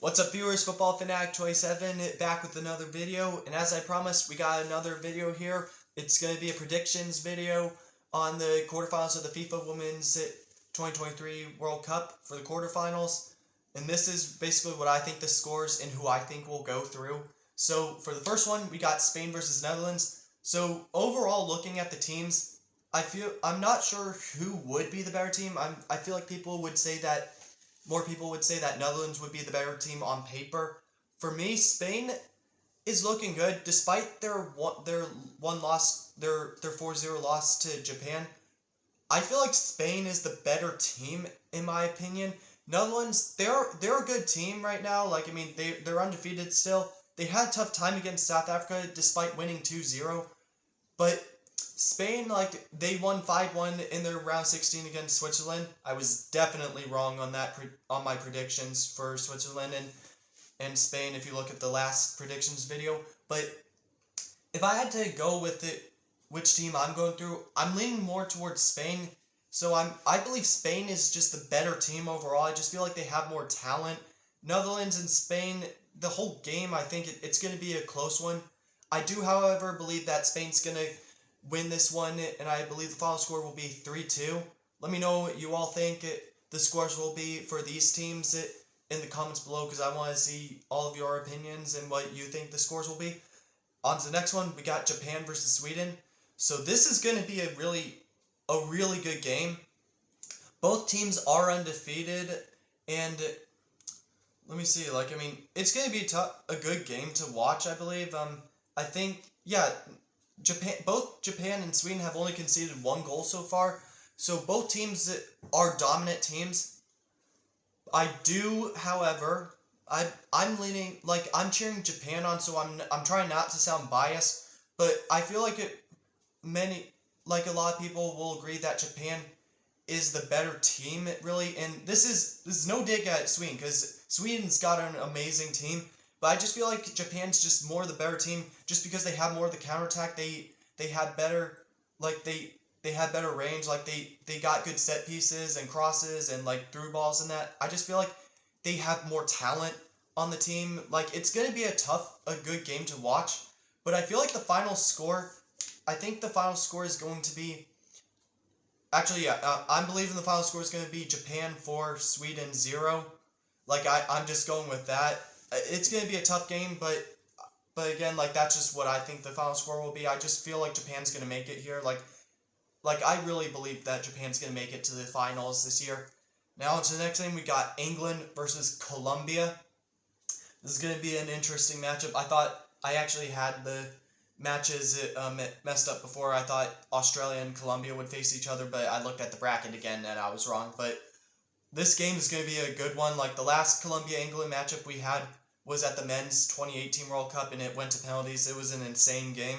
What's up, viewers? Football Fanatic 27 back with another video, and as I promised, we got another video here. It's going to be a predictions video on the quarterfinals of the FIFA Women's 2023 World Cup for the quarterfinals, and this is basically what I think the scores and who I think will go through. So for the first one, we got Spain versus Netherlands. So overall, looking at the teams, I'm not sure who would be the better team. I feel like more people would say that Netherlands would be the better team on paper. For me, Spain is looking good despite their 4-0 loss to Japan. I feel like Spain is the better team in my opinion. Netherlands, they're a good team right now. They're undefeated still. They had a tough time against South Africa despite winning 2-0. But Spain, they won 5-1 in their round 16 against Switzerland. I was definitely wrong on on my predictions for Switzerland and Spain if you look at the last predictions video. But if I had to go with which team I'm going through, I'm leaning more towards Spain. So I believe Spain is just the better team overall. I just feel like they have more talent. Netherlands and Spain, the whole game, I think it's going to be a close one. I do, however, believe that Spain's going to win this one, and I believe the final score will be 3-2. Let me know what you all think the scores will be for these teams in the comments below, because I want to see all of your opinions and what you think the scores will be. On to the next one, we got Japan versus Sweden. So this is going to be a really good game. Both teams are undefeated, and let me see, it's going to be a good game to watch, I believe. I think, yeah, both Japan and Sweden have only conceded 1 goal so far, so both teams are dominant teams. I do, however, I'm cheering Japan on, so I'm trying not to sound biased, but I feel like a lot of people will agree that Japan is the better team, really, and this is no dig at Sweden, because Sweden's got an amazing team. But I just feel like Japan's just more the better team, just because they have more of the counterattack. They had better they had better range. They got good set pieces and crosses and through balls and that. I just feel like they have more talent on the team. It's gonna be a good game to watch. But I feel like the final score, I think the final score is going to be. Actually, yeah, I'm believing the final score is going to be Japan 4, Sweden 0. I'm just going with that. It's going to be a tough game, but again, that's just what I think the final score will be. I just feel like Japan's going to make it here. I really believe that Japan's going to make it to the finals this year. Now, on to the next thing, we got England versus Colombia. This is going to be an interesting matchup. I thought I actually had the matches messed up before. I thought Australia and Colombia would face each other, but I looked at the bracket again and I was wrong. But this game is going to be a good one. The last Colombia-England matchup we had was at the men's 2018 World Cup, and it went to penalties. It was an insane game.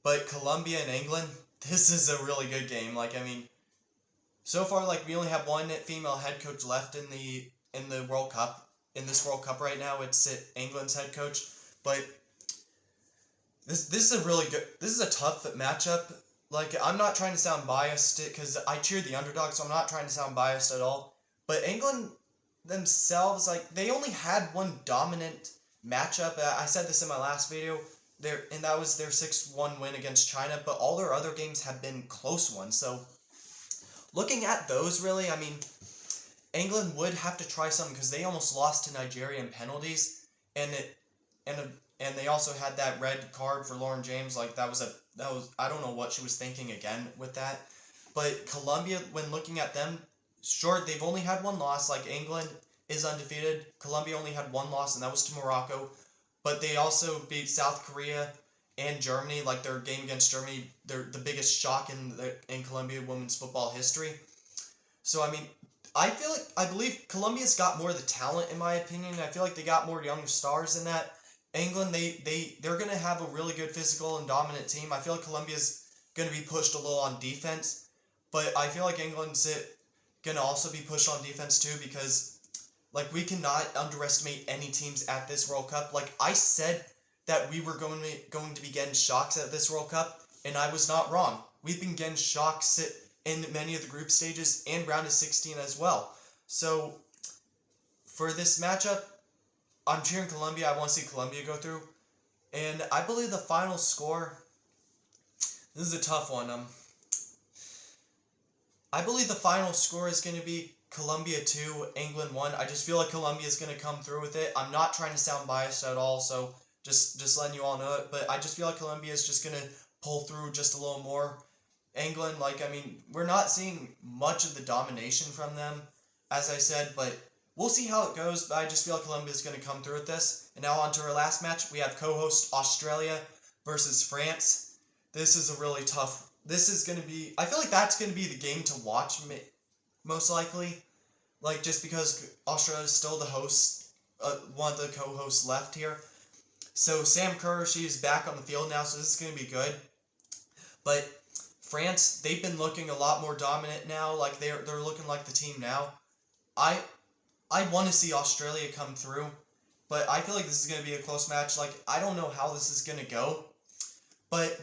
But Colombia and England, this is a really good game. So far, we only have one female head coach left in the World Cup. In this World Cup right now, it's England's head coach. But this is a really good. This is a tough matchup. I'm not trying to sound biased because I cheer the underdog, so I'm not trying to sound biased at all. But England themselves, they only had one dominant matchup. I said this in my last video, and that was their 6-1 win against China, but all their other games have been close ones. So, looking at those, really, England would have to try something because they almost lost to Nigeria in penalties, and they also had that red card for Lauren James. That was I don't know what she was thinking again with that. But Colombia, when looking at them, sure, they've only had 1 loss. England is undefeated. Colombia only had 1 loss, and that was to Morocco. But they also beat South Korea and Germany. Their game against Germany, they're the biggest shock in Colombia women's football history. So I believe Colombia's got more of the talent in my opinion. I feel like they got more young stars in that. England, they're gonna have a really good physical and dominant team. I feel like Colombia's gonna be pushed a little on defense, but I feel like England's gonna also be pushed on defense too, because we cannot underestimate any teams at this World Cup. I said that we were going to be getting shocks at this World Cup, and I was not wrong. We've been getting shocks in many of the group stages and round of 16 as well. So for this matchup, I'm cheering Colombia. I want to see Colombia go through. And I believe the final score, this is a tough one. I believe the final score is going to be Colombia 2, England 1. I just feel like Colombia is going to come through with it. I'm not trying to sound biased at all, so just letting you all know it. But I just feel like Colombia is just going to pull through just a little more. England, like, I mean, we're not seeing much of the domination from them, as I said, but we'll see how it goes. But I just feel like Colombia is going to come through with this. And now on to our last match. We have co-host Australia versus France. This is a really tough. This is going to be. I feel like that's going to be the game to watch, most likely. Like, just because Australia is still the host, one of the co-hosts left here. So Sam Kerr, she's back on the field now, so this is going to be good. But France, they've been looking a lot more dominant now. Like, they're looking like the team now. I want to see Australia come through, but I feel like this is going to be a close match. Like, I don't know how this is going to go, but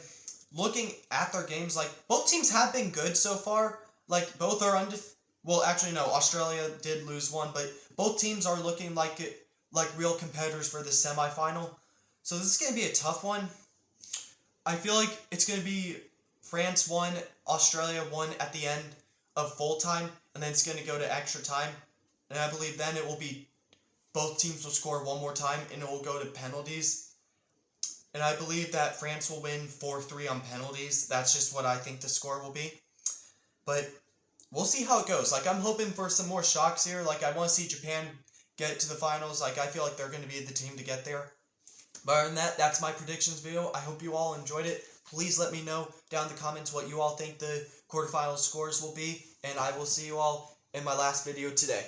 looking at their games, like, both teams have been good so far. Like, both are undefeated. Well, actually, no. Australia did lose one, but both teams are looking like real competitors for the semifinal. So this is going to be a tough one. I feel like it's going to be France 1, Australia 1 at the end of full time, and then it's going to go to extra time. And I believe then it will be both teams will score one more time, and it will go to penalties. And I believe that France will win 4-3 on penalties. That's just what I think the score will be. But we'll see how it goes. Like, I'm hoping for some more shocks here. Like, I want to see Japan get to the finals. Like, I feel like they're going to be the team to get there. But other than that, that's my predictions video. I hope you all enjoyed it. Please let me know down in the comments what you all think the quarterfinal scores will be. And I will see you all in my last video today.